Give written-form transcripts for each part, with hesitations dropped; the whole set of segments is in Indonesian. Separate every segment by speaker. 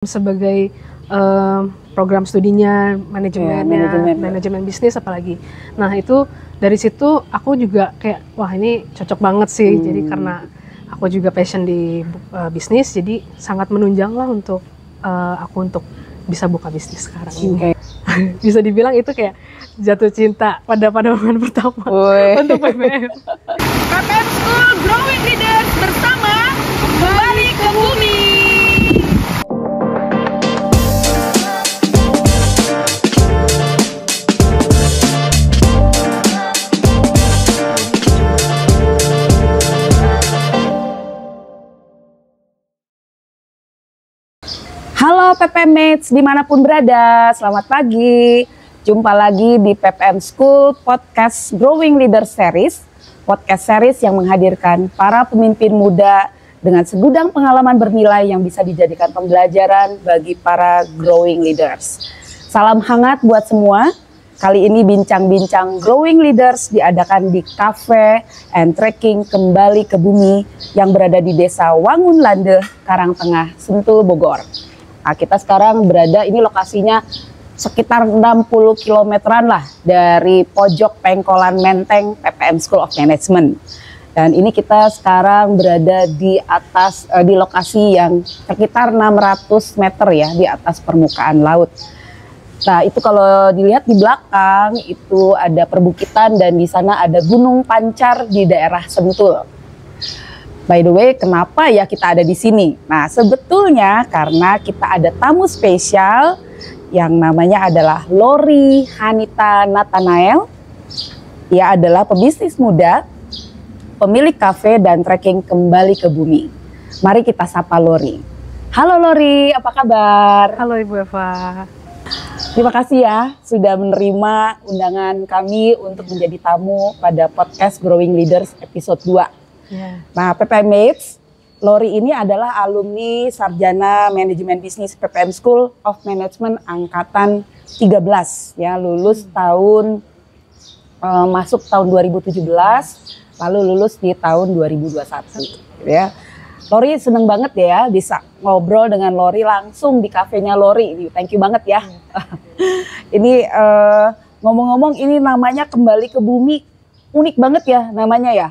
Speaker 1: sebagai program studinya manajemen bisnis apalagi. Nah itu dari situ aku juga kayak wah ini cocok banget sih. Jadi karena aku juga passion di bisnis, jadi sangat menunjang lah untuk aku untuk bisa buka bisnis sekarang ini. Bisa dibilang itu kayak jatuh cinta pada momen pertama untuk PPM.
Speaker 2: PPM School Growing Leaders bersama kembali ke bumi.
Speaker 3: Halo PPM Mates dimanapun berada, selamat pagi. Jumpa lagi di PPM School Podcast Growing Leader Series. Podcast series yang menghadirkan para pemimpin muda dengan segudang pengalaman bernilai yang bisa dijadikan pembelajaran bagi para growing leaders. Salam hangat buat semua. Kali ini bincang-bincang growing leaders diadakan di Cafe and Trekking Kembali ke Bumi yang berada di Desa Wangunlande, Karangtengah, Sentul, Bogor. Nah, kita sekarang berada, ini lokasinya sekitar 60 kilometeran lah dari pojok Pengkolan Menteng PPM School of Management. Dan ini kita sekarang berada di atas, di lokasi yang sekitar 600 meter ya, di atas permukaan laut. Nah itu kalau dilihat di belakang itu ada perbukitan dan di sana ada Gunung Pancar di daerah Sentul. By the way, kenapa ya kita ada di sini? Nah, sebetulnya karena kita ada tamu spesial yang namanya adalah Lori Hanita Nathanael. Ia adalah pebisnis muda, pemilik kafe dan trekking Kembali ke Bumi. Mari kita sapa Lori. Halo Lori, apa kabar?
Speaker 1: Halo Ibu Eva.
Speaker 3: Terima kasih ya sudah menerima undangan kami untuk menjadi tamu pada podcast Growing Leaders episode 2. Nah, PPM Mates, Lori ini adalah alumni sarjana manajemen bisnis PPM School of Management angkatan 13 ya, lulus masuk tahun 2017, lalu lulus di tahun 2021 ya. Lori seneng banget ya bisa ngobrol dengan Lori langsung di kafenya Lori. Thank you banget ya. Ini ngomong-ngomong ini namanya Kembali ke Bumi, unik banget ya namanya ya.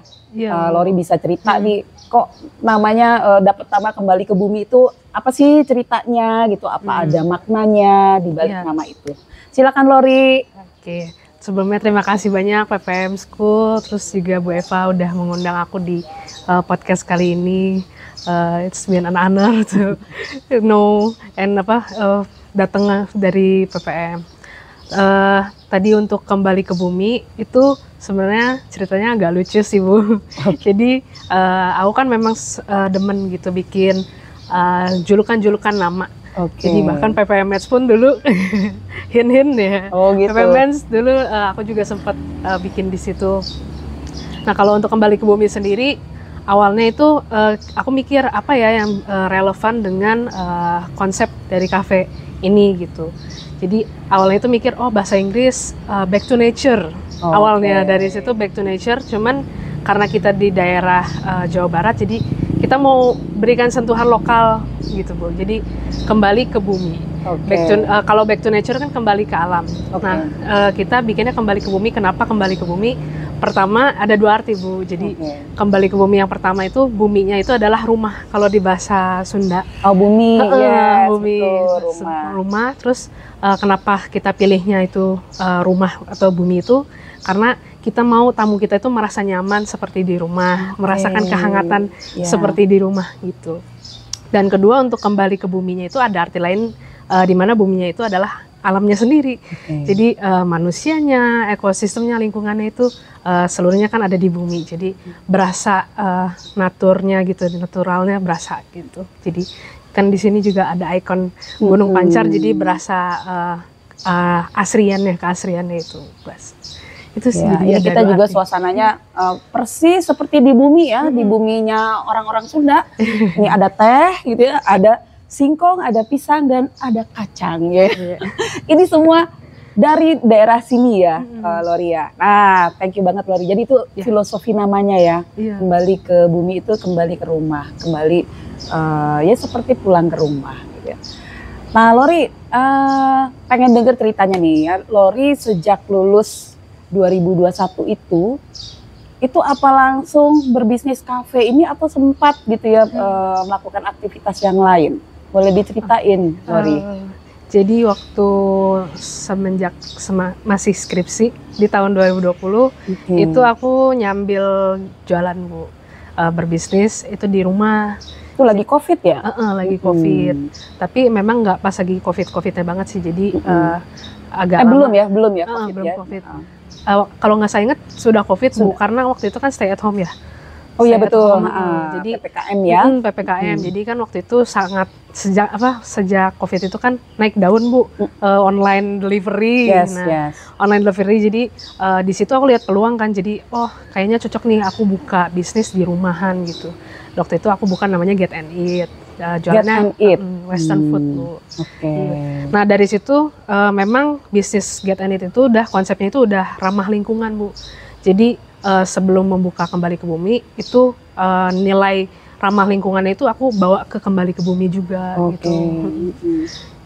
Speaker 3: Lori bisa cerita nih kok namanya dapat nama Kembali ke Bumi itu apa sih ceritanya gitu, apa ada maknanya di balik nama itu. Silakan Lori.
Speaker 1: Oke, sebelumnya terima kasih banyak PPM School, terus juga Bu Eva udah mengundang aku di podcast kali ini. It's been an honor to know and datang dari PPM. Tadi untuk Kembali ke Bumi itu sebenarnya ceritanya agak lucu sih Bu. Jadi aku kan memang demen gitu bikin julukan-julukan nama. Jadi bahkan PPM Mates pun dulu hin-hin ya. Gitu. PPM Mates dulu aku juga sempat bikin di situ. Nah kalau untuk Kembali ke Bumi sendiri awalnya itu aku mikir apa ya yang relevan dengan konsep dari kafe ini gitu. Jadi awalnya itu mikir bahasa Inggris back to nature. Awalnya dari situ back to nature, cuman karena kita di daerah Jawa Barat jadi kita mau berikan sentuhan lokal gitu Bu. Jadi kembali ke bumi. Kalau back to nature kan kembali ke alam. Nah kita bikinnya Kembali ke Bumi. Kenapa Kembali ke Bumi? Pertama ada dua arti Bu. Jadi Kembali ke Bumi yang pertama itu buminya itu adalah rumah kalau di bahasa Sunda.
Speaker 3: Bumi.
Speaker 1: Bumi betul, rumah. Terus kenapa kita pilihnya itu rumah atau bumi itu? Karena kita mau tamu kita itu merasa nyaman seperti di rumah, merasakan kehangatan seperti di rumah gitu. Dan kedua untuk Kembali ke Buminya itu ada arti lain di mana buminya itu adalah alamnya sendiri. Jadi manusianya, ekosistemnya, lingkungannya itu seluruhnya kan ada di bumi. Jadi berasa naturnya gitu, naturalnya berasa gitu. Jadi kan di sini juga ada ikon Gunung Pancar, jadi berasa keasriannya itu, Bas. Itu sih.
Speaker 3: Ya, kita juga suasananya persis seperti di bumi ya, di buminya orang-orang Sunda. Ini ada teh gitu ya, ada singkong, ada pisang dan ada kacang ya. Ini semua dari daerah sini ya, Lori ya. Nah, thank you banget Lori. Jadi itu filosofi namanya ya. Kembali ke Bumi itu kembali ke rumah, kembali ya seperti pulang ke rumah gitu ya. Nah, Lori, pengen denger ceritanya nih ya. Lori sejak lulus 2021 itu apa langsung berbisnis kafe ini atau sempat gitu ya melakukan aktivitas yang lain? Boleh diceritain, Lori?
Speaker 1: Jadi waktu semenjak masih skripsi di tahun 2020 itu aku nyambil jualan Bu, berbisnis itu di rumah.
Speaker 3: Itu lagi COVID ya?
Speaker 1: Lagi COVID. Tapi memang nggak pas lagi COVID-COVIDnya banget sih. Jadi agak lama.
Speaker 3: belum ya COVID
Speaker 1: belum
Speaker 3: ya?
Speaker 1: COVID. Kalau nggak saya ingat sudah COVID Bu, karena waktu itu kan stay at home ya.
Speaker 3: Oh iya betul.
Speaker 1: Jadi
Speaker 3: PPKM ya.
Speaker 1: PPKM. Jadi kan waktu itu sangat sejak COVID itu kan naik daun Bu, online delivery.
Speaker 3: Yes.
Speaker 1: Online delivery. Jadi di situ aku lihat peluang kan. Jadi kayaknya cocok nih aku buka bisnis di rumahan gitu. Waktu itu aku buka namanya Get and Eat. Jualannya Western food Bu.
Speaker 3: Oke.
Speaker 1: Nah dari situ memang bisnis Get and Eat itu konsepnya itu udah ramah lingkungan Bu. Jadi sebelum membuka Kembali ke Bumi itu nilai ramah lingkungannya itu aku bawa ke Kembali ke Bumi juga gitu.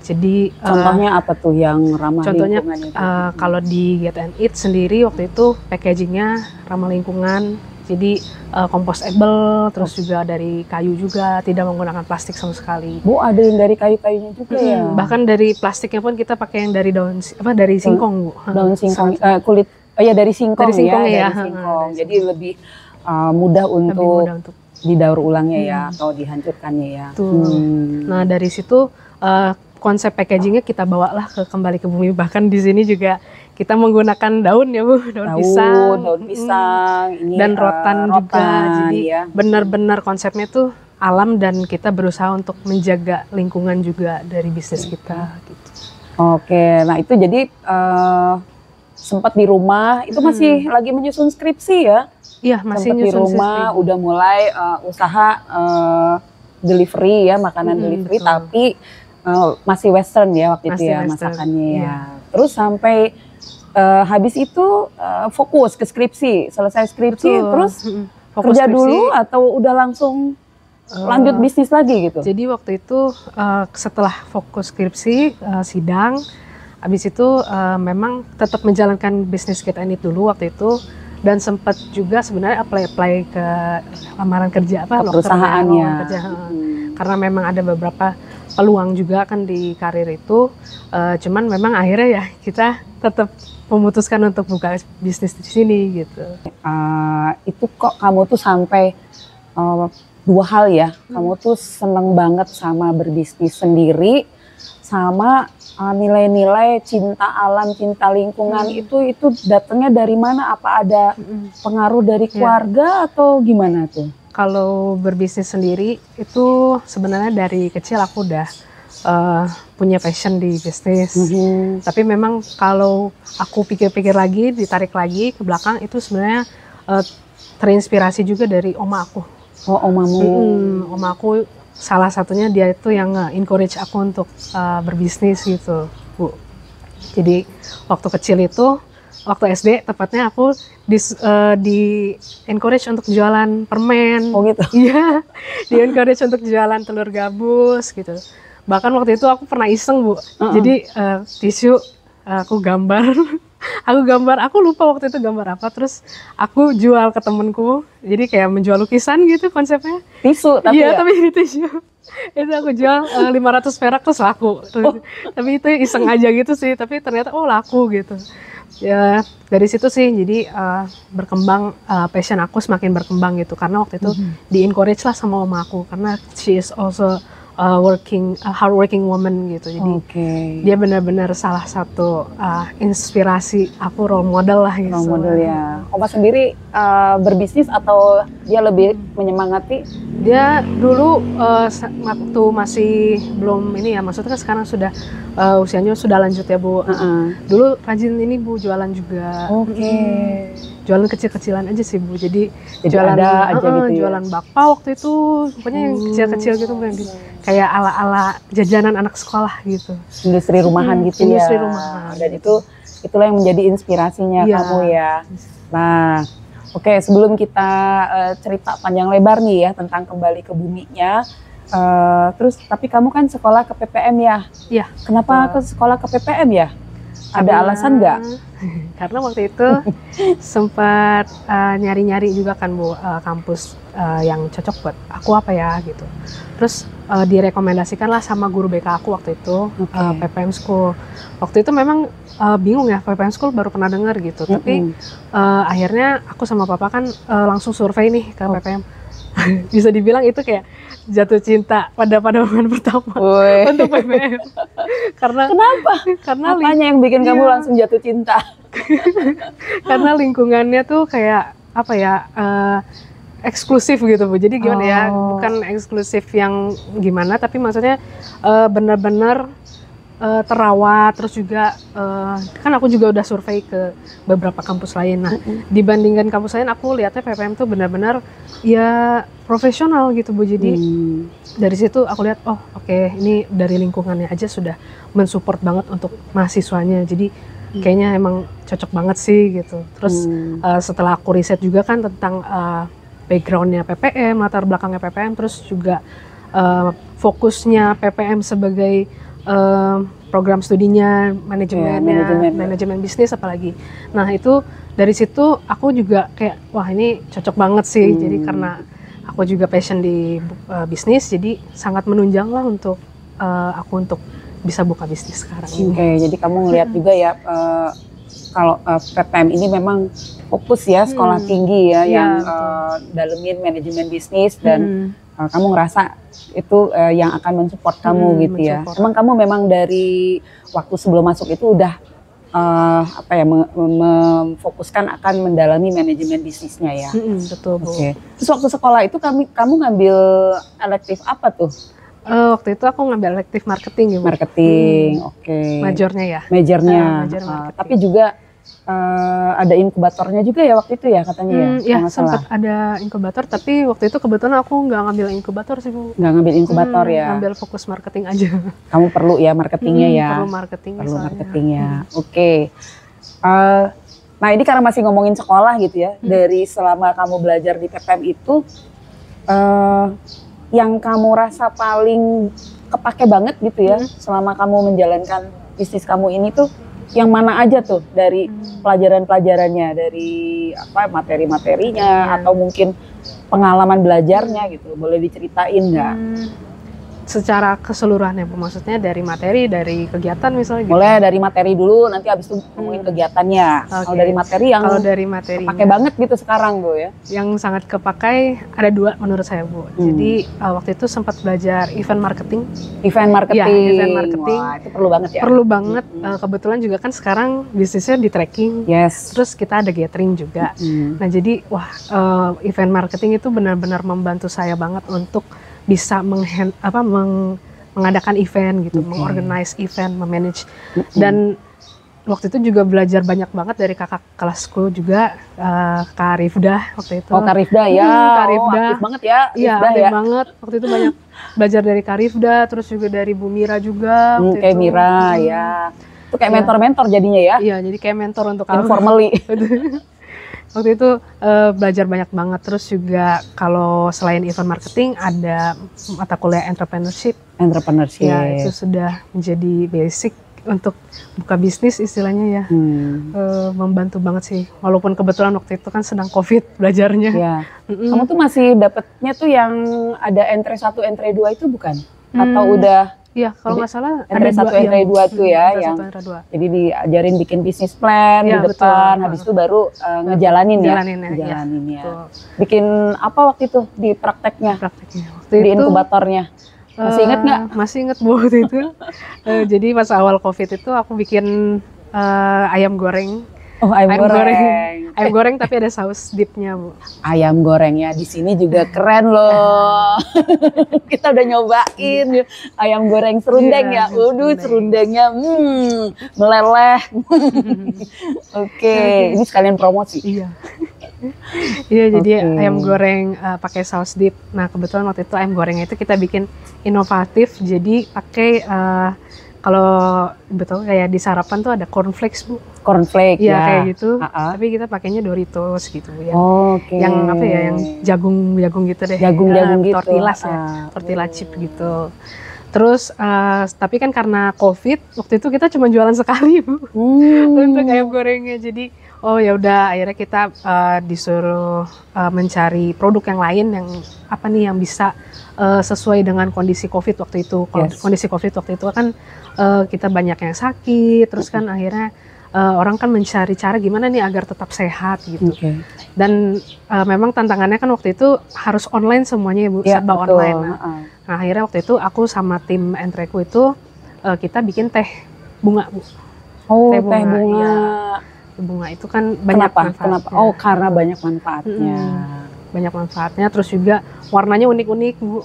Speaker 1: Jadi
Speaker 3: contohnya apa tuh yang ramah
Speaker 1: contohnya,
Speaker 3: lingkungan itu?
Speaker 1: Kalau di Get and Eat sendiri waktu itu packagingnya ramah lingkungan. Jadi compostable, terus juga dari kayu juga, tidak menggunakan plastik sama sekali.
Speaker 3: Bu, ada yang dari kayu-kayunya juga ya?
Speaker 1: Bahkan dari plastiknya pun kita pakai yang dari dari singkong Bu.
Speaker 3: Daun singkong, kulit. Oh ya dari singkong,
Speaker 1: dari singkong ya.
Speaker 3: Dari singkong. Jadi lebih mudah untuk didaur ulangnya ya atau dihancurkannya ya.
Speaker 1: Nah dari situ konsep packagingnya kita bawalah ke Kembali ke Bumi. Bahkan di sini juga kita menggunakan daun ya Bu, daun pisang, ini, dan rotan juga. Jadi benar-benar konsepnya tuh alam dan kita berusaha untuk menjaga lingkungan juga dari bisnis kita. Gitu.
Speaker 3: Oke, nah itu jadi sempat di rumah, itu masih lagi menyusun skripsi ya?
Speaker 1: Iya, masih
Speaker 3: sempat
Speaker 1: nyusun
Speaker 3: di rumah,
Speaker 1: skripsi.
Speaker 3: udah mulai usaha delivery ya, makanan delivery, tapi masih western ya waktu itu ya masakannya ya. Terus sampai habis itu fokus ke skripsi, selesai skripsi, terus kerja dulu atau udah langsung lanjut bisnis lagi gitu?
Speaker 1: Jadi waktu itu setelah fokus skripsi, sidang, habis itu memang tetap menjalankan bisnis Get and Eat dulu waktu itu, dan sempat juga sebenarnya apply ke lamaran kerja
Speaker 3: ke perusahaannya.
Speaker 1: Karena memang ada beberapa peluang juga kan di karir itu, cuman memang akhirnya ya kita tetap memutuskan untuk buka bisnis di sini gitu.
Speaker 3: Itu kok kamu tuh sampai dua hal ya, kamu tuh seneng banget sama berbisnis sendiri, sama nilai-nilai cinta alam, cinta lingkungan itu datangnya dari mana? Apa ada pengaruh dari keluarga atau gimana tuh?
Speaker 1: Kalau berbisnis sendiri itu sebenarnya dari kecil aku udah punya passion di bisnis. Tapi memang kalau aku pikir-pikir lagi, ditarik lagi ke belakang, itu sebenarnya terinspirasi juga dari oma aku.
Speaker 3: Oh, omamu.
Speaker 1: Oma aku salah satunya dia itu yang encourage aku untuk berbisnis gitu, Bu. Jadi waktu kecil itu, waktu SD tepatnya aku di encourage untuk jualan permen.
Speaker 3: Oh gitu?
Speaker 1: Iya, di encourage untuk jualan telur gabus gitu. Bahkan waktu itu aku pernah iseng Bu, jadi tisu aku gambar, aku lupa waktu itu gambar apa, terus aku jual ke temenku, jadi kayak menjual lukisan gitu konsepnya.
Speaker 3: Tisu tapi
Speaker 1: iya, tapi tisu. Itu aku jual 500 perak terus laku. Tapi itu iseng aja gitu sih, tapi ternyata laku gitu. Ya dari situ sih jadi berkembang, passion aku semakin berkembang gitu, karena waktu itu di encourage lah sama oma aku, karena she is also hardworking woman gitu, jadi dia benar-benar salah satu inspirasi aku, role model lah gitu.
Speaker 3: Role model ya. Oma sendiri berbisnis atau dia lebih menyemangati?
Speaker 1: Dia dulu waktu masih belum ini ya, maksudnya sekarang sudah usianya sudah lanjut ya Bu. Dulu rajin ini Bu, jualan juga. Jualan kecil-kecilan aja sih Bu. Jadi jualan
Speaker 3: ada aja gitu ya?
Speaker 1: Jualan bakpao waktu itu, pokoknya yang kecil-kecil gitu, kayak ala-ala jajanan anak sekolah gitu.
Speaker 3: Industri rumahan gitu ya.
Speaker 1: Industri rumahan.
Speaker 3: Dan itulah yang menjadi inspirasinya kamu ya. Nah, oke, sebelum kita cerita panjang lebar nih ya tentang Kembali ke Buminya, Terus tapi kamu kan sekolah ke PPM ya?
Speaker 1: Iya.
Speaker 3: Kenapa ke sekolah ke PPM ya? Ada
Speaker 1: Karena-
Speaker 3: alasan nggak?
Speaker 1: Karena waktu itu sempat nyari-nyari juga kan Bu, kampus yang cocok buat aku apa ya gitu. Terus direkomendasikanlah sama guru BK aku waktu itu,
Speaker 3: Oke.
Speaker 1: PPM School. Waktu itu memang bingung ya, PPM School baru pernah dengar gitu. Tapi akhirnya aku sama papa kan langsung survei nih ke PPM. Bisa dibilang itu kayak jatuh cinta pada momen pertama
Speaker 3: Woi.
Speaker 1: untuk PPM. Karena
Speaker 3: Kenapa?
Speaker 1: karena
Speaker 3: Apanya yang bikin kamu
Speaker 1: Iya.
Speaker 3: langsung jatuh cinta?
Speaker 1: karena lingkungannya tuh kayak apa ya, eksklusif gitu Bu. Jadi gimana ya,
Speaker 3: Oh.
Speaker 1: bukan eksklusif yang gimana, tapi maksudnya benar-benar terawat. Terus juga kan aku juga udah survei ke beberapa kampus lain. Nah, dibandingkan kampus lain aku lihatnya PPM tuh benar-benar ya profesional gitu Bu. Jadi dari situ aku lihat, oh oke, ini dari lingkungannya aja sudah mensupport banget untuk mahasiswanya. Jadi kayaknya emang cocok banget sih gitu. Terus setelah aku riset juga kan tentang backgroundnya PPM, latar belakangnya PPM, terus juga fokusnya PPM sebagai program studinya, manajemennya, manajemen bisnis apalagi. Nah itu dari situ aku juga kayak wah ini cocok banget sih. Jadi karena aku juga passion di bisnis, jadi sangat menunjang lah untuk aku untuk bisa buka bisnis sekarang ini.
Speaker 3: Oke, jadi kamu ngelihat juga ya kalau PPM ini memang fokus ya sekolah tinggi ya,
Speaker 1: Iya,
Speaker 3: yang
Speaker 1: betul.
Speaker 3: dalemin manajemen bisnis dan kamu ngerasa itu yang akan mensupport kamu gitu ya.
Speaker 1: mensupport.
Speaker 3: Emang kamu memang dari waktu sebelum masuk itu udah apa ya memfokuskan akan mendalami manajemen bisnisnya ya.
Speaker 1: Betul Bu.
Speaker 3: Oke. Terus waktu sekolah itu kamu ngambil elektif apa tuh?
Speaker 1: Waktu itu aku ngambil elektif marketing ya Bu.
Speaker 3: Marketing. Oke.
Speaker 1: Majornya ya.
Speaker 3: Majornya.
Speaker 1: Major marketing.
Speaker 3: Tapi juga ada inkubatornya juga ya waktu itu ya katanya ya.
Speaker 1: Ya
Speaker 3: kalau nggak salah.
Speaker 1: sempat ada inkubator, tapi waktu itu kebetulan aku nggak ngambil inkubator sih Bu.
Speaker 3: Nggak ngambil inkubator ya.
Speaker 1: Ngambil fokus marketing aja.
Speaker 3: Kamu perlu ya marketingnya ya.
Speaker 1: Perlu marketing
Speaker 3: Perlu
Speaker 1: soalnya.
Speaker 3: marketingnya. Oke. Nah ini karena masih ngomongin sekolah gitu ya. Dari selama kamu belajar di PPM itu, yang kamu rasa paling kepake banget gitu ya, selama kamu menjalankan bisnis kamu ini tuh, yang mana aja tuh dari pelajaran-pelajarannya, dari apa materi-materinya atau mungkin pengalaman belajarnya gitu, boleh diceritain nggak?
Speaker 1: Secara keseluruhannya Bu, maksudnya dari materi, dari kegiatan misalnya gitu.
Speaker 3: Boleh dari materi dulu, nanti abis itu ngomongin kegiatannya. Kalau
Speaker 1: Oke.
Speaker 3: dari materi yang
Speaker 1: Kalau dari materi
Speaker 3: pakai banget gitu sekarang Bu ya.
Speaker 1: yang sangat kepakai ada dua menurut saya Bu. Jadi waktu itu sempat belajar event marketing.
Speaker 3: Event marketing.
Speaker 1: Iya, event marketing.
Speaker 3: Wah, itu perlu banget ya.
Speaker 1: Perlu banget. Kebetulan juga kan sekarang bisnisnya di tracking.
Speaker 3: Yes.
Speaker 1: Terus kita ada gathering juga. Nah jadi wah event marketing itu benar-benar membantu saya banget untuk bisa mengadakan event gitu, mengorganize event, memanage. Dan waktu itu juga belajar banyak banget dari kakak kelasku juga, Kak Rifda waktu itu.
Speaker 3: Oh, Kak Rifda ya.
Speaker 1: Kak Rifda.
Speaker 3: Oh, aktif banget ya.
Speaker 1: Iya,
Speaker 3: Rifda
Speaker 1: aktif
Speaker 3: ya.
Speaker 1: banget. Waktu itu banyak belajar dari Kak Rifda, terus juga dari Bu Mira juga. waktu
Speaker 3: Kayak
Speaker 1: itu.
Speaker 3: Mira ya. Itu kayak mentor-mentor jadinya ya.
Speaker 1: Iya, jadi kayak mentor untuk aku.
Speaker 3: Informally.
Speaker 1: Waktu itu belajar banyak banget. Terus juga kalau selain event marketing ada mata kuliah entrepreneurship.
Speaker 3: Entrepreneurship.
Speaker 1: Ya itu sudah menjadi basic untuk buka bisnis istilahnya ya. Membantu banget sih. Walaupun kebetulan waktu itu kan sedang COVID belajarnya.
Speaker 3: Ya. Kamu tuh masih dapetnya tuh yang ada entry 1, entry 2 itu bukan? Atau udah
Speaker 1: Iya, kalau nggak salah
Speaker 3: entry 1, entry 2 tuh ya yang
Speaker 1: entry 1, entry 2.
Speaker 3: jadi diajarin bikin bisnis plan
Speaker 1: Iya,
Speaker 3: di depan,
Speaker 1: betul.
Speaker 3: habis itu baru ngejalanin ya.
Speaker 1: Jalanin ya,
Speaker 3: Ngejalanin ya.
Speaker 1: betul.
Speaker 3: Bikin apa waktu itu di prakteknya?
Speaker 1: Prakteknya. Waktu
Speaker 3: Di
Speaker 1: itu
Speaker 3: inkubatornya. Masih inget nggak?
Speaker 1: Masih inget Bu waktu itu. Jadi pas awal COVID itu aku bikin ayam goreng.
Speaker 3: Oh, ayam goreng.
Speaker 1: Ayam goreng tapi ada saus dipnya Bu.
Speaker 3: Ayam gorengnya di sini juga keren loh. Kita udah nyobain ayam goreng serundeng
Speaker 1: Iya,
Speaker 3: ya. Waduh, serundengnya meleleh. Oke, ini sekalian promosi.
Speaker 1: Iya. Iya, jadi
Speaker 3: Oke.
Speaker 1: ayam goreng pakai saus dip. Nah, kebetulan waktu itu ayam gorengnya itu kita bikin inovatif, jadi pakai Kalau betul kayak di sarapan tuh ada cornflakes Bu.
Speaker 3: Cornflake
Speaker 1: Iya
Speaker 3: ya.
Speaker 1: kayak gitu.
Speaker 3: Ha-ha.
Speaker 1: Tapi kita pakainya Doritos gitu ya.
Speaker 3: Oke.
Speaker 1: Yang apa ya? Yang jagung gitu deh.
Speaker 3: Jagung-jagung gitu.
Speaker 1: Tortillas ya. Tortilla chip gitu. Terus tapi kan karena COVID waktu itu kita cuma jualan sekali Bu untuk ayam gorengnya. Jadi oh ya udah akhirnya kita disuruh mencari produk yang lain yang apa nih yang bisa sesuai dengan kondisi COVID waktu itu. Kalau kondisi COVID waktu itu kan kita banyak yang sakit, terus kan akhirnya orang kan mencari cara gimana nih agar tetap sehat gitu. Dan memang tantangannya kan waktu itu harus online semuanya ya Bu, serba online. Nah akhirnya waktu itu aku sama tim Entreku itu kita bikin teh bunga Bu.
Speaker 3: Oh teh bunga.
Speaker 1: Iya. Bunga itu kan banyak manfaatnya.
Speaker 3: Kenapa? Oh karena banyak manfaatnya.
Speaker 1: Banyak manfaatnya, terus juga warnanya unik-unik Bu.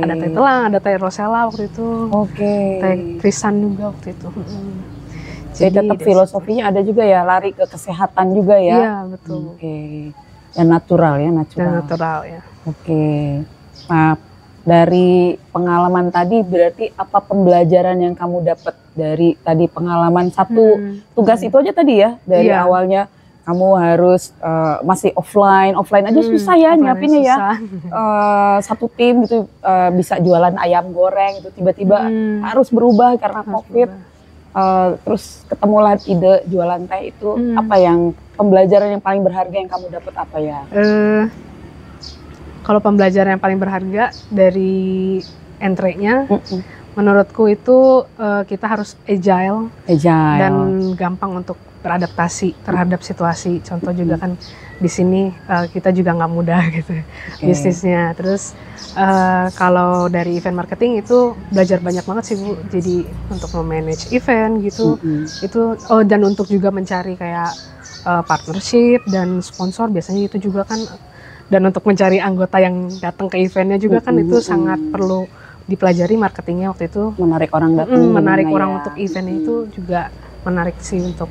Speaker 1: Ada teh telang, ada teh rosella waktu itu. Teh krisan juga waktu itu.
Speaker 3: Jadi tetap filosofinya ada juga ya, lari ke kesehatan juga ya.
Speaker 1: Iya betul.
Speaker 3: Dan natural ya,
Speaker 1: ya.
Speaker 3: Nah dari pengalaman tadi berarti apa pembelajaran yang kamu dapat dari tadi pengalaman satu tugas itu aja tadi ya dari awalnya kamu harus masih offline aja susah ya nyiapinnya ya. Satu tim gitu bisa jualan ayam goreng itu tiba-tiba harus berubah karena COVID. Terus ketemulah ide jualan teh itu apa yang pembelajaran yang paling berharga yang kamu dapat apa ya?
Speaker 1: Kalau pembelajaran yang paling berharga dari entrenya, menurutku itu kita harus agile dan gampang untuk beradaptasi terhadap situasi. Contoh juga kan di sini kita juga nggak mudah gitu bisnisnya. Terus kalau dari event marketing itu belajar banyak banget sih Bu. Jadi untuk memanage event gitu, itu dan untuk juga mencari kayak partnership dan sponsor biasanya itu juga kan. Dan untuk mencari anggota yang datang ke eventnya juga kan itu sangat perlu dipelajari marketingnya waktu itu.
Speaker 3: Menarik orang datang.
Speaker 1: Menarik orang untuk eventnya itu juga menarik sih untuk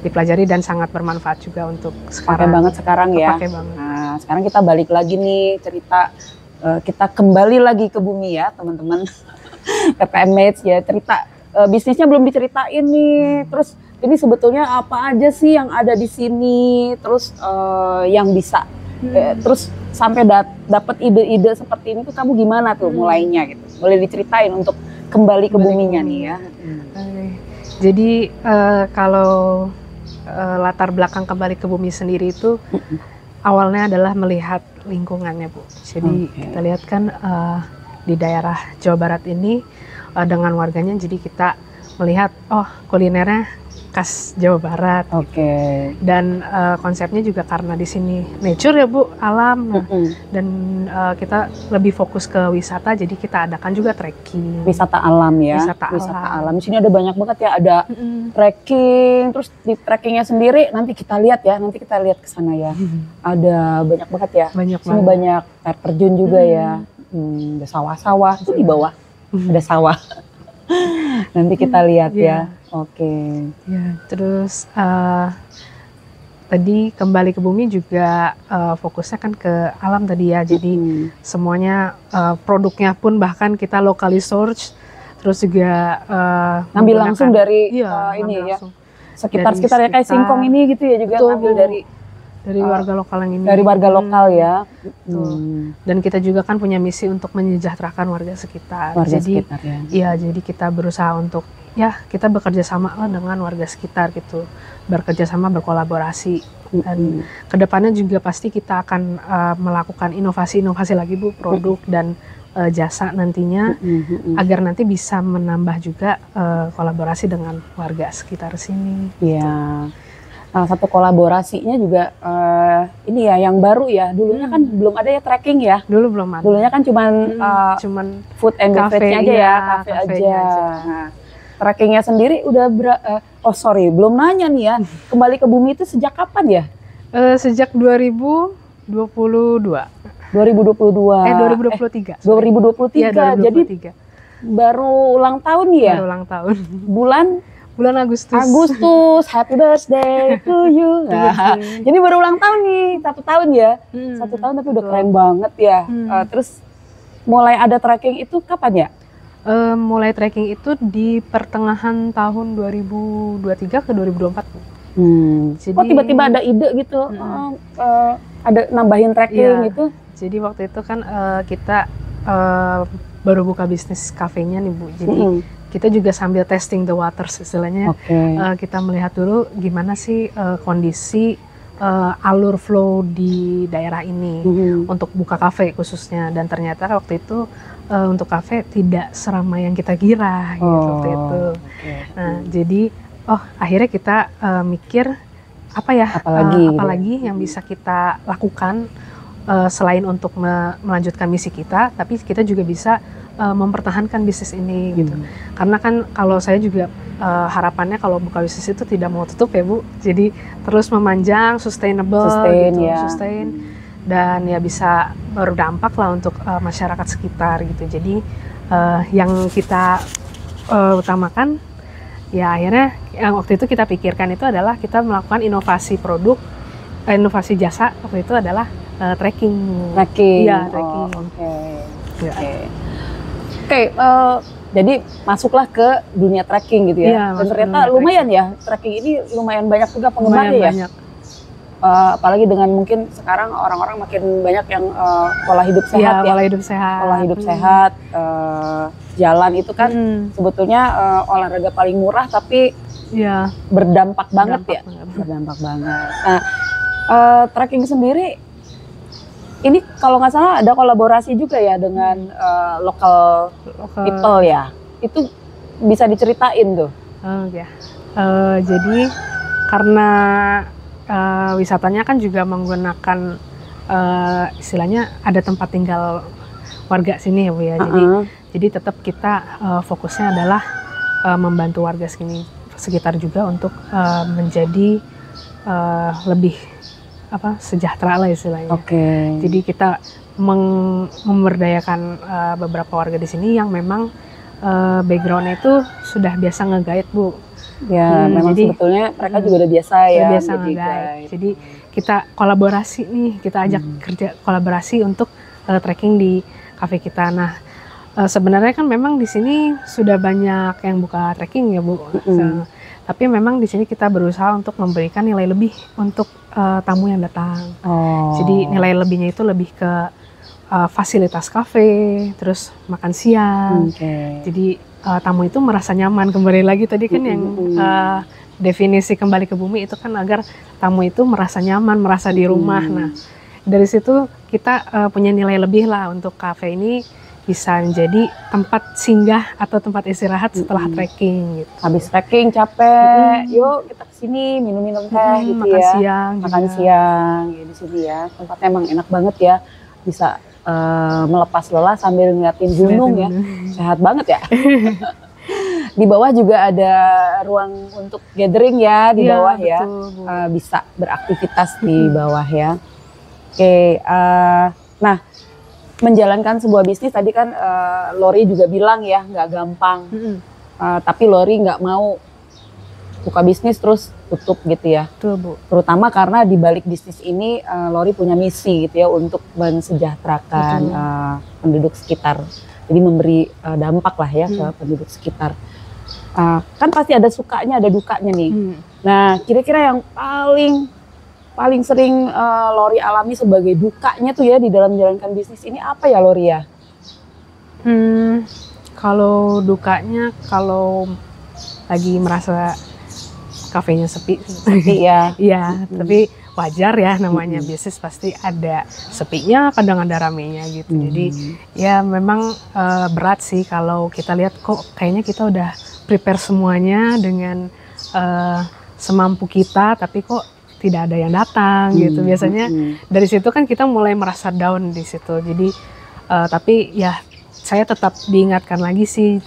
Speaker 1: dipelajari dan sangat bermanfaat juga untuk sekarang.
Speaker 3: Pakai banget sekarang ya.
Speaker 1: Banget.
Speaker 3: Nah sekarang kita balik lagi nih cerita, kita kembali lagi ke bumi ya teman-teman. PPM Mates ya, cerita bisnisnya belum diceritain nih. Terus ini sebetulnya apa aja sih yang ada di sini, terus yang bisa terus sampai dapat ide-ide seperti ini tuh kamu gimana tuh mulainya gitu? Boleh diceritain untuk kembali ke buminya nih ya.
Speaker 1: Jadi kalau latar belakang kembali ke bumi sendiri itu awalnya adalah melihat lingkungannya Bu. Jadi kita lihat kan di daerah Jawa Barat ini dengan warganya, jadi kita melihat kulinernya khas Jawa Barat. Dan konsepnya juga karena di sini nature ya Bu, alam. Dan kita lebih fokus ke wisata, jadi kita adakan juga trekking.
Speaker 3: Wisata alam ya. Wisata alam. Di sini ada banyak banget ya, ada trekking. Terus di trekkingnya sendiri nanti kita lihat ke sana ya. Ada banyak banget ya. Sini banyak air terjun juga ya. Ada sawah-sawah itu di bawah. Ada sawah. Nanti kita lihat ya. Ya, terus tadi kembali ke bumi juga fokusnya kan ke alam tadi ya. Jadi semuanya produknya pun bahkan kita locally source. Terus juga ngambil langsung dari ini ya. Sekitar-sekitarnya kayak singkong ini gitu ya juga ngambil
Speaker 1: dari warga lokal yang ini.
Speaker 3: Dari warga lokal ya.
Speaker 1: Dan kita juga kan punya misi untuk menyejahterakan warga sekitar. Jadi kita berusaha untuk kita bekerja sama dengan warga sekitar gitu. Bekerja sama, berkolaborasi. Dan kedepannya juga pasti kita akan melakukan inovasi-inovasi lagi Bu, produk dan jasa nantinya agar nanti bisa menambah juga kolaborasi dengan warga sekitar sini.
Speaker 3: Iya. Salah satu kolaborasinya juga ini ya yang baru ya. Dulunya kan belum ada ya trekking ya.
Speaker 1: Dulu belum ada.
Speaker 3: Dulunya kan cuman food and beverage aja ya, kafe aja. Nah, trekkingnya sendiri udah belum nanya nih ya. Kembali ke bumi itu sejak kapan ya?
Speaker 1: Sejak 2022.
Speaker 3: 2023.
Speaker 1: 2023.
Speaker 3: 2023.
Speaker 1: Ya, 2023.
Speaker 3: Jadi baru ulang tahun ya?
Speaker 1: Baru ulang tahun.
Speaker 3: Bulan Agustus, happy birthday to you. Nah, jadi baru ulang tahun nih, 1 tahun ya. 1 tahun tapi udah keren banget ya. Terus mulai ada trekking itu kapan ya?
Speaker 1: Mulai trekking itu di pertengahan tahun 2023 ke 2024.
Speaker 3: Jadi, kok tiba-tiba ada ide gitu, ada nambahin trekking gitu?
Speaker 1: Jadi waktu itu kan kita baru buka bisnis kafenya nih Bu. Jadi kita juga sambil testing the waters istilahnya. Kita melihat dulu gimana sih kondisi alur flow di daerah ini untuk buka kafe khususnya. Dan ternyata waktu itu untuk kafe tidak seramai yang kita kira gitu waktu itu. Nah jadi akhirnya kita mikir apalagi yang bisa kita lakukan selain untuk melanjutkan misi kita, tapi kita juga bisa mempertahankan bisnis ini gitu. Karena kan kalau saya juga harapannya kalau buka bisnis itu tidak mau tutup ya Bu. Jadi terus memanjang, sustainable gitu, sustain dan ya bisa berdampak lah untuk masyarakat sekitar gitu. Jadi yang kita utamakan ya akhirnya yang waktu itu kita pikirkan itu adalah kita melakukan inovasi produk, inovasi jasa waktu itu adalah trekking. Iya, trekking.
Speaker 3: Jadi masuklah ke dunia trekking gitu ya. Dan ternyata lumayan ya, trekking ini lumayan banyak juga penggemarnya ya. Banyak. Apalagi dengan mungkin sekarang orang-orang makin banyak yang pola hidup sehat
Speaker 1: Pola hidup sehat.
Speaker 3: Pola hidup sehat, jalan itu kan sebetulnya olahraga paling murah tapi berdampak banget. Berdampak banget. Nah, trekking sendiri ini kalau nggak salah ada kolaborasi juga ya dengan local people ya. Itu bisa diceritain tuh.
Speaker 1: Jadi karena wisatanya kan juga menggunakan istilahnya ada tempat tinggal warga sini ya Bu ya. Jadi tetap kita fokusnya adalah membantu warga sekitar juga untuk menjadi lebih sejahtera lah istilahnya. Jadi kita memberdayakan beberapa warga di sini yang memang backgroundnya itu sudah biasa nge-guide Bu.
Speaker 3: Memang sebetulnya mereka juga udah biasa ya.
Speaker 1: Biasa nge-guide. Jadi kita kolaborasi nih, kita ajak kerja kolaborasi untuk trekking di kafe kita. Nah sebenarnya kan memang di sini sudah banyak yang buka trekking ya Bu. Tapi memang di sini kita berusaha untuk memberikan nilai lebih untuk tamu yang datang. Jadi nilai lebihnya itu lebih ke fasilitas kafe, terus makan siang. Jadi tamu itu merasa nyaman. Kembali lagi tadi kan yang definisi kembali ke bumi itu kan agar tamu itu merasa nyaman, merasa di rumah. Nah dari situ kita punya nilai lebih lah untuk kafe ini bisa menjadi tempat singgah atau tempat istirahat setelah trekking gitu.
Speaker 3: Habis trekking capek, yuk kita kesini minum-minum teh gitu
Speaker 1: makan
Speaker 3: ya.
Speaker 1: Siang
Speaker 3: makan
Speaker 1: juga.
Speaker 3: Siang ya di sini ya. Tempatnya emang enak banget ya. Bisa melepas lelah sambil ngeliatin gunung ya. Sehat banget ya. Di bawah juga ada ruang untuk gathering ya di bawah ya. Bisa beraktivitas di bawah ya. Nah menjalankan sebuah bisnis tadi kan Lori juga bilang ya nggak gampang. Tapi Lori nggak mau buka bisnis terus tutup gitu ya.
Speaker 1: Betul Bu.
Speaker 3: Terutama karena di balik bisnis ini Lori punya misi gitu ya untuk mensejahterakan penduduk sekitar. Jadi memberi dampak lah ya ke penduduk sekitar. Kan pasti ada sukanya, ada dukanya nih. Nah, kira-kira yang paling sering Lori alami sebagai dukanya tuh ya di dalam menjalankan bisnis ini apa ya Lori ya?
Speaker 1: Kalau dukanya kalau lagi merasa kafenya sepi
Speaker 3: ya.
Speaker 1: Iya, tapi wajar ya namanya bisnis pasti ada sepinya, kadang ada ramenya gitu. Jadi ya memang berat sih kalau kita lihat kok kayaknya kita udah prepare semuanya dengan semampu kita, tapi kok tidak ada yang datang gitu. Biasanya dari situ kan kita mulai merasa down di situ. Jadi tapi ya saya tetap diingatkan lagi sih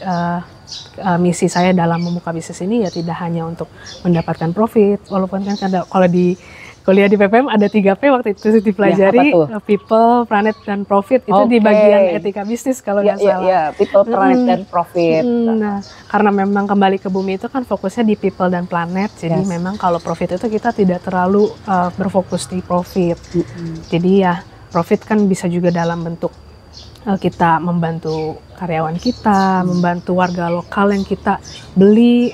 Speaker 1: misi saya dalam membuka bisnis ini ya tidak hanya untuk mendapatkan profit, walaupun kan kalau di kuliah di PPM ada 3P waktu itu dipelajari, people, planet, dan profit. Itu di bagian etika bisnis kalau nggak salah.
Speaker 3: Iya, people, planet, dan profit.
Speaker 1: Nah, karena memang kembali ke bumi itu kan fokusnya di people dan planet, jadi memang kalau profit itu kita tidak terlalu berfokus di profit. Jadi ya profit kan bisa juga dalam bentuk kita membantu karyawan kita, membantu warga lokal yang kita beli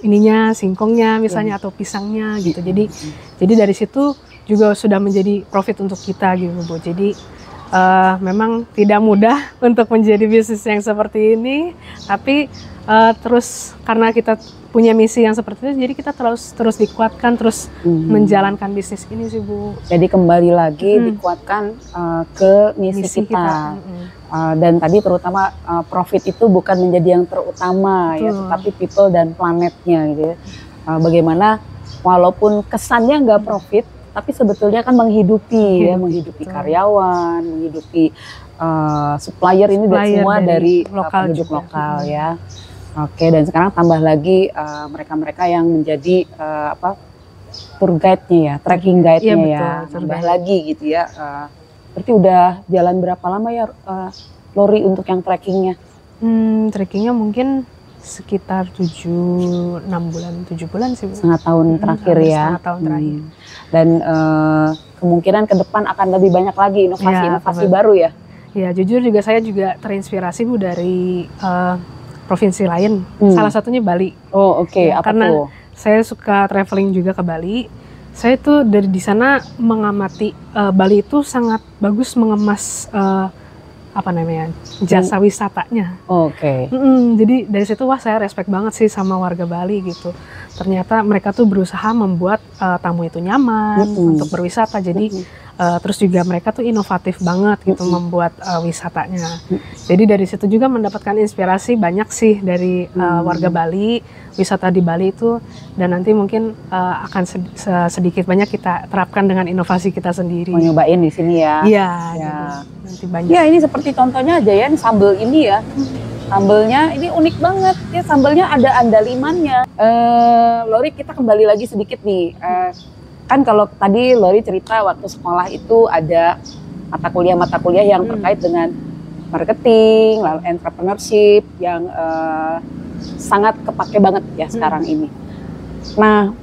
Speaker 1: ininya, singkongnya misalnya atau pisangnya gitu. Jadi dari situ juga sudah menjadi profit untuk kita gitu Bu. Jadi memang tidak mudah untuk menjadi bisnis yang seperti ini, tapi terus karena kita punya misi yang seperti itu, jadi kita terus dikuatkan, terus menjalankan bisnis ini sih Bu.
Speaker 3: Jadi kembali lagi dikuatkan ke misi kita. Dan tadi terutama profit itu bukan menjadi yang terutama ya, tetapi people dan planetnya gitu ya. Bagaimana walaupun kesannya nggak profit, tapi sebetulnya kan menghidupi ya, menghidupi karyawan, menghidupi supplier ini semua dari penduduk lokal ya. Oke, dan sekarang tambah lagi mereka-mereka yang menjadi tour guide-nya ya, trekking guide-nya ya, tambah lagi gitu ya. Berarti udah jalan berapa lama ya Lori untuk yang trekkingnya?
Speaker 1: Trekkingnya mungkin sekitar 7 bulan sih Bu.
Speaker 3: Setengah tahun terakhir ya.
Speaker 1: Setengah tahun terakhir.
Speaker 3: Dan kemungkinan ke depan akan lebih banyak lagi inovasi-inovasi baru ya?
Speaker 1: Ya, jujur juga saya juga terinspirasi Bu dari provinsi lain. Salah satunya Bali.
Speaker 3: Oh oke, apa
Speaker 1: karena
Speaker 3: tuh?
Speaker 1: Saya suka traveling juga ke Bali. Saya tuh di sana mengamati Bali itu sangat bagus mengemas jasa wisatanya.
Speaker 3: Oke.
Speaker 1: Jadi dari situ wah saya respect banget sih sama warga Bali gitu. Ternyata mereka tuh berusaha membuat tamu itu nyaman untuk berwisata. Jadi terus juga mereka tuh inovatif banget gitu membuat wisatanya. Jadi dari situ juga mendapatkan inspirasi banyak sih dari warga Bali, wisata di Bali itu, dan nanti mungkin akan sedikit banyak kita terapkan dengan inovasi kita sendiri.
Speaker 3: Mau nyobain di sini ya?
Speaker 1: Iya. Nanti banyak.
Speaker 3: Ya ini seperti contohnya aja ya, ini sambal ini ya. Sambelnya ini unik banget ya, sambelnya ada andalimannya. Lori, kita kembali lagi sedikit nih. Kan kalau tadi Lori cerita waktu sekolah itu ada mata kuliah yang terkait dengan marketing, lalu entrepreneurship yang sangat kepake banget ya sekarang ini. Nah,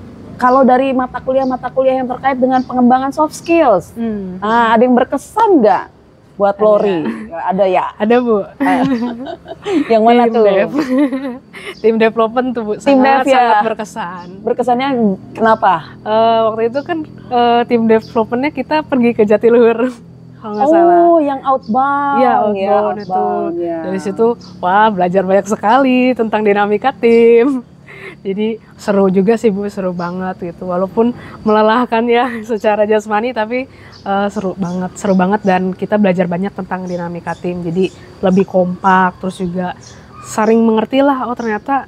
Speaker 3: kalau dari mata kuliah yang terkait dengan pengembangan soft skills, nah ada yang berkesan nggak buat Lori? Ada ya?
Speaker 1: Ada Bu.
Speaker 3: Yang mana tuh?
Speaker 1: Tim development tuh Bu, sangat berkesan.
Speaker 3: Berkesannya kenapa?
Speaker 1: Waktu itu kan tim developmentnya kita pergi ke Jatiluhur, kalau nggak salah.
Speaker 3: Oh, yang outbound.
Speaker 1: Iya, outbound itu. Ya. Dari situ, wah belajar banyak sekali tentang dinamika tim. Jadi seru juga sih Bu, seru banget gitu. Walaupun melelahkan ya secara jasmani, tapi seru banget dan kita belajar banyak tentang dinamika tim. Jadi lebih kompak, terus juga saling mengerti lah. Oh ternyata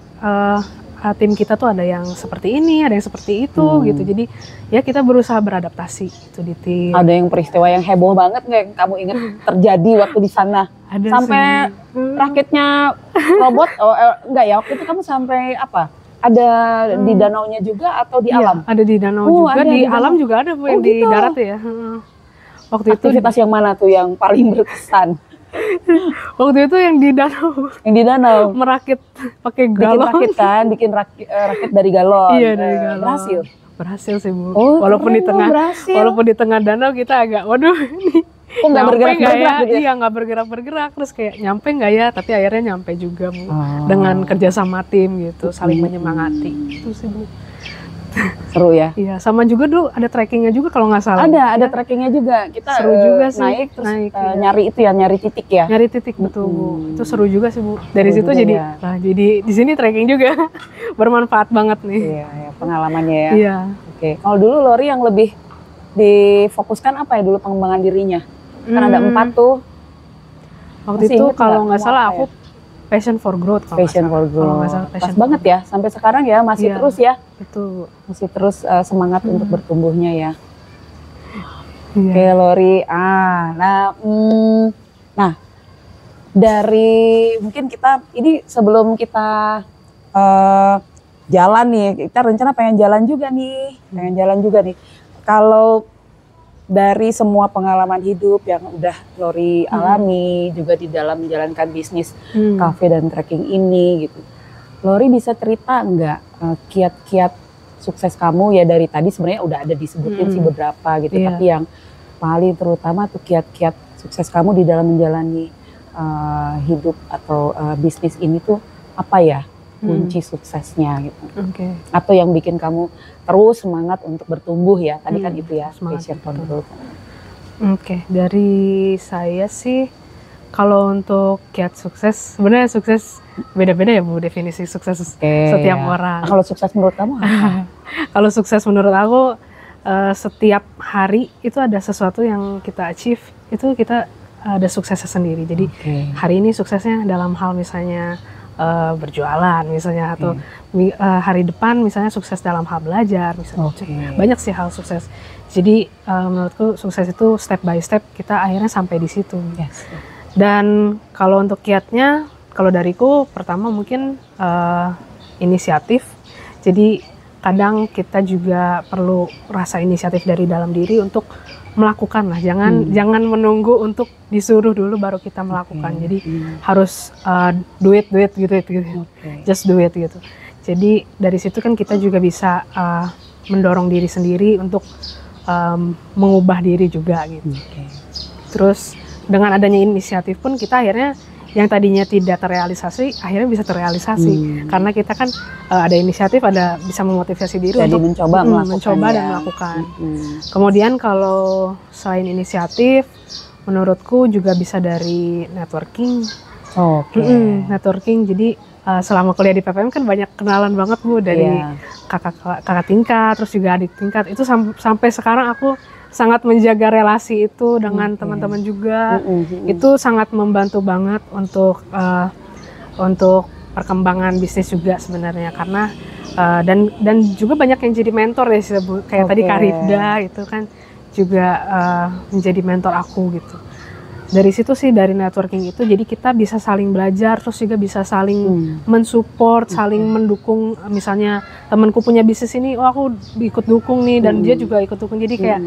Speaker 1: tim kita tuh ada yang seperti ini, ada yang seperti itu gitu. Jadi ya kita berusaha beradaptasi itu di tim.
Speaker 3: Ada yang peristiwa yang heboh banget nggak yang kamu ingat terjadi waktu di sana?
Speaker 1: Ada
Speaker 3: sampai rakitnya robot? Enggak ya, waktu itu kamu sampai apa? Ada di danaunya juga atau di alam?
Speaker 1: Ada di danau juga, di alam juga ada Bu, yang di darat ya. Waktu
Speaker 3: aktivitas
Speaker 1: itu
Speaker 3: yang mana tuh yang paling berkesan?
Speaker 1: Waktu itu yang di danau.
Speaker 3: Yang di danau?
Speaker 1: Merakit pakai galon.
Speaker 3: Bikin rakit dari galon.
Speaker 1: Iya, dari galon. Berhasil sih Bu.
Speaker 3: Oh,
Speaker 1: walaupun di tengah danau kita agak waduh ini.
Speaker 3: Kok nggak bergerak-bergerak
Speaker 1: ya?
Speaker 3: gitu ya?
Speaker 1: Iya, nggak bergerak-bergerak, terus kayak nyampe nggak ya, tapi akhirnya nyampe juga Bu. Dengan kerja sama tim gitu, saling menyemangati itu sih Bu.
Speaker 3: Seru ya?
Speaker 1: Iya, sama juga dulu ada trekkingnya juga kalau nggak salah.
Speaker 3: Ada trekkingnya juga. Kita
Speaker 1: seru juga sih.
Speaker 3: Naik nyari titik ya?
Speaker 1: Nyari titik, betul Bu. Itu seru juga sih Bu. Dari situ jadi, jadi di sini trekking juga bermanfaat banget nih.
Speaker 3: Iya, pengalamannya ya.
Speaker 1: Iya.
Speaker 3: Oke. Kalau dulu Lori yang lebih difokuskan apa ya dulu pengembangan dirinya? Kan ada 4 tuh.
Speaker 1: Waktu itu kalau nggak salah aku passion for growth.
Speaker 3: Passion for growth. Pas banget ya, sampai sekarang ya masih terus ya.
Speaker 1: Betul.
Speaker 3: Masih terus semangat untuk bertumbuhnya ya. Oke Lori. Nah dari mungkin kita ini sebelum kita jalan nih, kita rencana pengen jalan juga nih, Kalau dari semua pengalaman hidup yang udah Lori alami juga di dalam menjalankan bisnis cafe dan trekking ini gitu, Lori bisa cerita nggak kiat-kiat sukses kamu ya? Dari tadi sebenarnya udah ada disebutin sih beberapa gitu, tapi yang paling terutama tuh kiat-kiat sukses kamu di dalam menjalani hidup atau bisnis ini tuh apa ya kunci suksesnya gitu? Atau yang bikin kamu terus semangat untuk bertumbuh ya? Tadi kan itu ya, passion for growth.
Speaker 1: Dari saya sih, kalau untuk kiat sukses, sebenarnya sukses beda-beda ya Bu, definisi sukses setiap orang.
Speaker 3: Kalau sukses menurut kamu apa?
Speaker 1: Kalau sukses menurut aku, setiap hari itu ada sesuatu yang kita achieve, itu kita ada suksesnya sendiri. Jadi hari ini suksesnya dalam hal misalnya berjualan misalnya, atau hari depan misalnya sukses dalam hal belajar misalnya. Banyak sih hal sukses. Jadi menurutku sukses itu step by step kita akhirnya sampai di situ. Dan kalau untuk kiatnya, kalau dariku pertama mungkin inisiatif. Jadi kadang kita juga perlu rasa inisiatif dari dalam diri untuk melakukan lah. Jangan menunggu untuk disuruh dulu baru kita melakukan. Jadi harus do it gitu. Just do it gitu. Jadi dari situ kan kita juga bisa mendorong diri sendiri untuk mengubah diri juga gitu. Terus dengan adanya inisiatif pun kita akhirnya yang tadinya tidak terrealisasi akhirnya bisa terrealisasi karena kita kan ada inisiatif, ada bisa memotivasi diri. Jadi untuk mencoba dan melakukan. Kemudian kalau selain inisiatif, menurutku juga bisa dari networking. Networking. Jadi selama kuliah di PPM kan banyak kenalan banget Bu, dari kakak tingkat, terus juga adik tingkat. Itu sampai sekarang aku sangat menjaga relasi itu dengan teman-teman juga. Itu sangat membantu banget untuk perkembangan bisnis juga sebenarnya, karena dan juga banyak yang jadi mentor ya, kayak tadi Karifda itu kan juga menjadi mentor aku gitu. Dari situ sih, dari networking itu jadi kita bisa saling belajar, terus juga bisa saling mensupport, saling mendukung. Misalnya temanku punya bisnis ini, oh aku ikut dukung nih, dan dia juga ikut dukung. Jadi kayak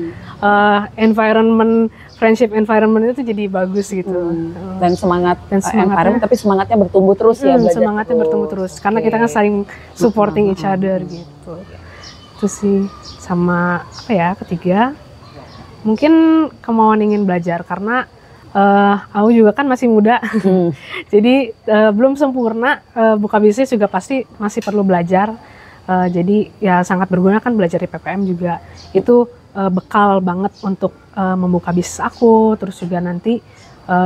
Speaker 1: friendship environment itu jadi bagus gitu.
Speaker 3: Dan environment, tapi semangatnya bertumbuh terus ya.
Speaker 1: Semangatnya bertumbuh terus, karena kita kan saling supporting each other gitu. Itu sih. Sama apa ya, ketiga mungkin kemauan ingin belajar, karena aku juga kan masih muda, jadi belum sempurna. Buka bisnis juga pasti masih perlu belajar. Jadi ya sangat berguna kan belajar di PPM juga. Itu bekal banget untuk membuka bisnis aku. Terus juga nanti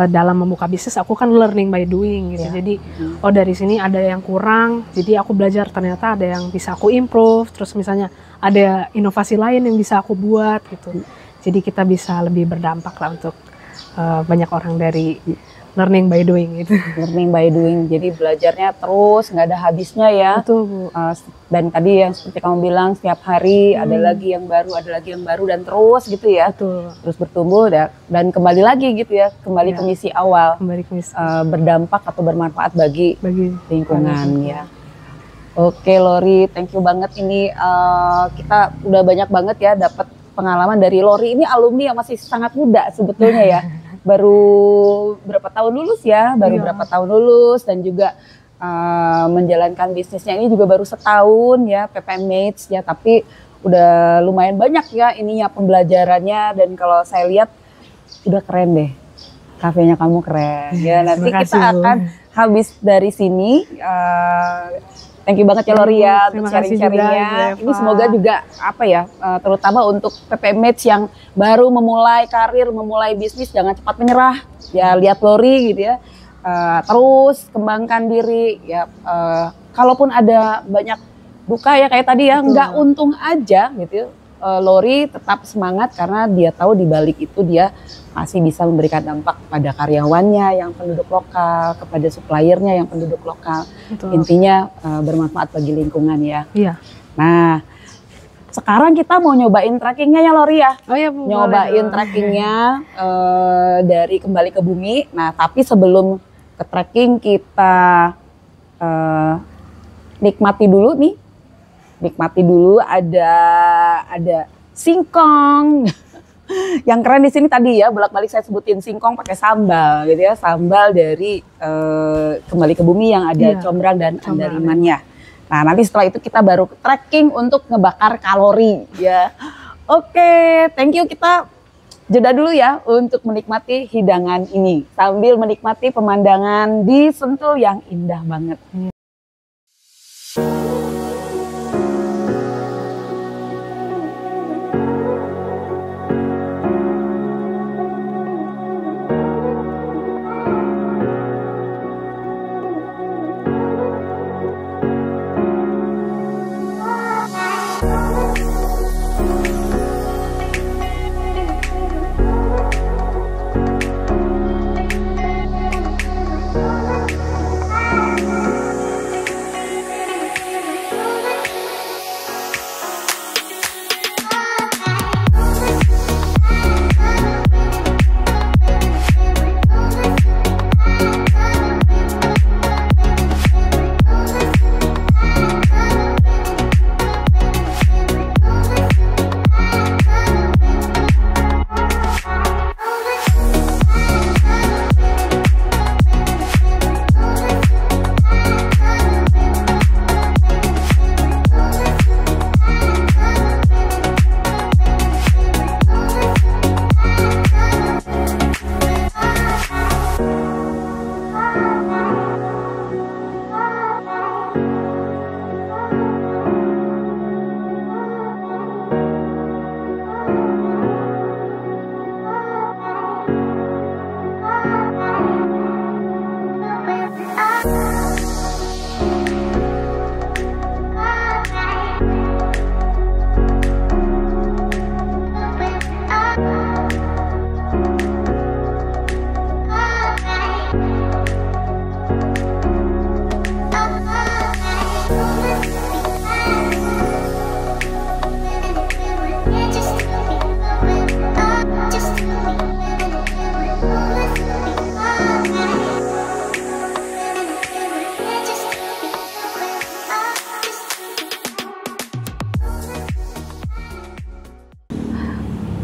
Speaker 1: dalam membuka bisnis aku kan learning by doing gitu. Jadi dari sini ada yang kurang, jadi aku belajar ternyata ada yang bisa aku improve. Terus misalnya ada inovasi lain yang bisa aku buat gitu. Jadi kita bisa lebih berdampak lah untuk banyak orang dari learning by doing gitu.
Speaker 3: Learning by doing, jadi belajarnya terus, nggak ada habisnya ya.
Speaker 1: Betul Bu.
Speaker 3: Dan tadi yang seperti kamu bilang, setiap hari ada lagi yang baru, dan terus gitu ya.
Speaker 1: Betul.
Speaker 3: Terus bertumbuh dan kembali lagi gitu ya, kembali ke misi awal.
Speaker 1: Kembali ke misi.
Speaker 3: Berdampak atau bermanfaat bagi lingkungan ya. Oke Lori, thank you banget ini. Kita udah banyak banget ya dapat pengalaman dari Lori. Ini alumni yang masih sangat muda sebetulnya ya. Baru berapa tahun lulus ya, berapa tahun lulus, dan juga menjalankan bisnisnya ini juga baru setahun ya, PPM Mates ya, tapi udah lumayan banyak ya ininya pembelajarannya. Dan kalau saya lihat udah keren deh, kafenya kamu keren ya. Nanti kita akan habis dari sini. Thank you banget ya Lori ya untuk sharing-sharingnya. Ini semoga juga apa ya, terutama untuk PPM Mates yang baru memulai karir, memulai bisnis, jangan cepat menyerah. Ya lihat Lori gitu ya, terus kembangkan diri ya. Kalaupun ada banyak duka ya kayak tadi ya, nggak untung aja gitu. Lori tetap semangat karena dia tahu di balik itu dia masih bisa memberikan dampak pada karyawannya yang penduduk lokal, kepada suppliernya yang penduduk lokal. Betul. Intinya bermanfaat bagi lingkungan ya.
Speaker 1: Iya.
Speaker 3: Nah, sekarang kita mau nyobain trackingnya ya Lori ya.
Speaker 1: Oh iya Bu.
Speaker 3: Nyobain trackingnya dari Kembali ke Bumi. Nah, tapi sebelum ke tracking kita nikmati dulu nih. Nikmati dulu ada singkong. Yang keren di sini tadi ya, bolak-balik saya sebutin singkong pakai sambal gitu ya, sambal dari Kembali ke Bumi yang ada combrang dan andalimannya. Nah, nanti setelah itu kita baru tracking untuk ngebakar kalori ya. Oke, thank you, kita jeda dulu ya untuk menikmati hidangan ini sambil menikmati pemandangan di Sentul yang indah banget.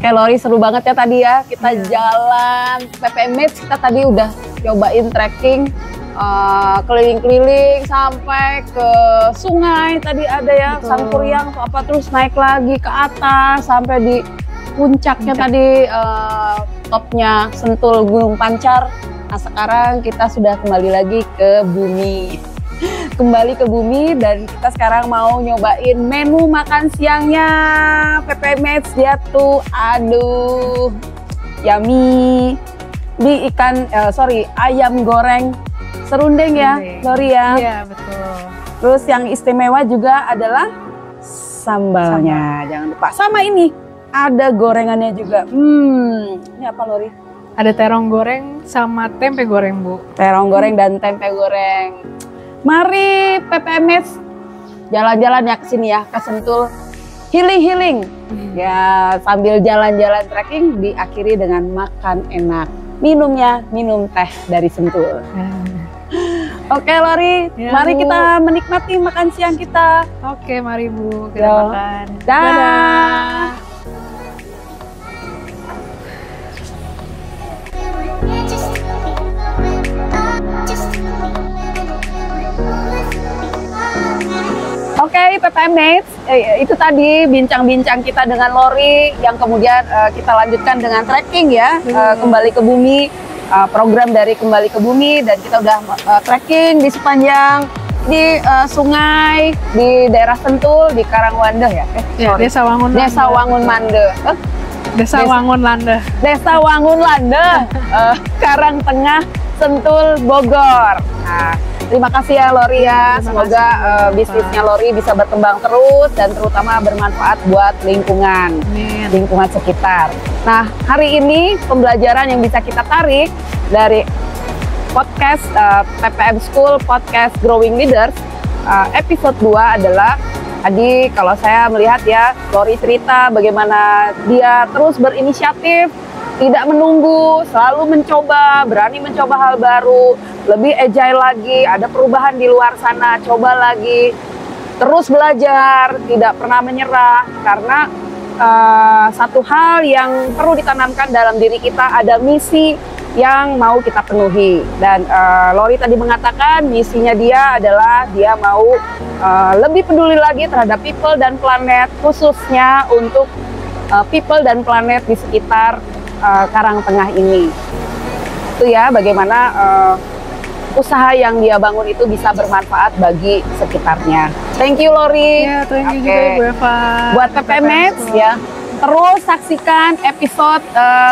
Speaker 3: Oke Lori, seru banget ya tadi ya, kita jalan PPM Mates, kita tadi udah cobain trekking keliling-keliling sampai ke sungai tadi ada ya. Betul. Sangkuriang atau apa, terus naik lagi ke atas sampai di puncaknya tadi topnya Sentul Gunung Pancar. Nah sekarang kita sudah kembali lagi ke bumi. Kembali ke bumi dan kita sekarang mau nyobain menu makan siangnya PPM Mates. Dia tuh aduh yummy di ayam goreng serundeng ya Lori ya. Iya betul. Terus yang istimewa juga adalah sambalnya. Jangan lupa sama ini ada gorengannya juga. Ini apa Lori?
Speaker 1: Ada terong goreng sama tempe goreng Bu.
Speaker 3: Terong goreng dan tempe goreng. Mari PPM Mates jalan-jalan ya ke sini ya, ke Sentul healing. Ya sambil jalan-jalan trekking diakhiri dengan makan enak. Minumnya minum teh dari Sentul. Oke Lori, ya, mari Bu. Kita menikmati makan siang kita.
Speaker 1: Oke, mari Bu, kita makan.
Speaker 3: Dadah. Oke, PPM Mates, itu tadi bincang-bincang kita dengan Lori yang kemudian kita lanjutkan dengan trekking ya, kembali ke bumi, program dari kembali ke bumi, dan kita udah trekking di sepanjang sungai di daerah Sentul di Karangwandeh ya.
Speaker 1: Desa Wangun.
Speaker 3: Desa Wangunmande.
Speaker 1: Desa Wangunlande.
Speaker 3: Desa Wangunlande, Karangtengah, Sentul, Bogor. Nah, terima kasih ya Lori ya. Semoga bisnisnya Lori bisa berkembang terus dan terutama bermanfaat buat lingkungan, lingkungan sekitar. Nah, hari ini pembelajaran yang bisa kita tarik dari podcast PPM School Podcast Growing Leaders episode 2 adalah tadi kalau saya melihat ya, Lori cerita bagaimana dia terus berinisiatif, tidak menunggu, selalu mencoba, berani mencoba hal baru, lebih agile lagi, ada perubahan di luar sana, coba lagi, terus belajar, tidak pernah menyerah, karena satu hal yang perlu ditanamkan dalam diri kita, ada misi yang mau kita penuhi. Dan Lori tadi mengatakan misinya dia adalah dia mau lebih peduli lagi terhadap people dan planet, khususnya untuk people dan planet di sekitar Karangtengah ini. Itu ya bagaimana usaha yang dia bangun itu bisa bermanfaat bagi sekitarnya. Thank you Lori.
Speaker 1: Ya, thank you
Speaker 3: Oke.
Speaker 1: juga Bu Eva.
Speaker 3: Buat PPMeds ya, terus saksikan episode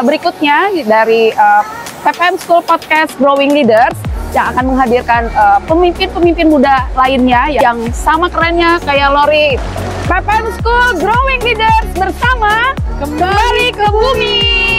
Speaker 3: berikutnya dari PPM School Podcast Growing Leaders yang akan menghadirkan pemimpin-pemimpin muda lainnya yang sama kerennya kayak Lori. PPM School Growing Leaders bersama
Speaker 2: Kembali ke bumi.